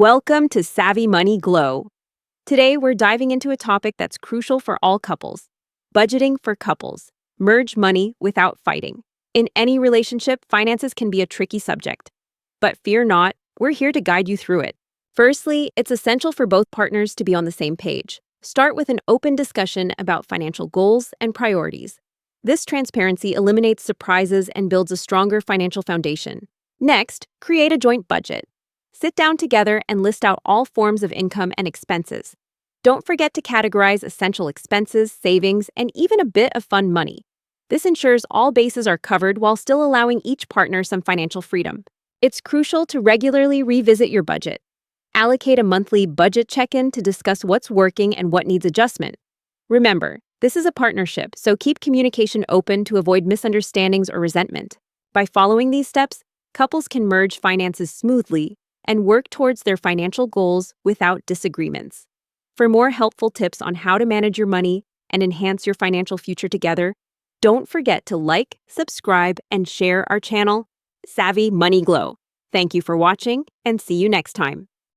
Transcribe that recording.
Welcome to Savvy Money Glow. Today, we're diving into a topic that's crucial for all couples: budgeting for couples. Merge money without fighting. In any relationship, finances can be a tricky subject. But fear not, we're here to guide you through it. Firstly, it's essential for both partners to be on the same page. Start with an open discussion about financial goals and priorities. This transparency eliminates surprises and builds a stronger financial foundation. Next, create a joint budget. Sit down together and list out all forms of income and expenses. Don't forget to categorize essential expenses, savings, and even a bit of fun money. This ensures all bases are covered while still allowing each partner some financial freedom. It's crucial to regularly revisit your budget. Allocate a monthly budget check-in to discuss what's working and what needs adjustment. Remember, this is a partnership, so keep communication open to avoid misunderstandings or resentment. By following these steps, couples can merge finances smoothly and work towards their financial goals without disagreements. For more helpful tips on how to manage your money and enhance your financial future together, don't forget to like, subscribe, and share our channel, Savvy Money Glow. Thank you for watching, and see you next time.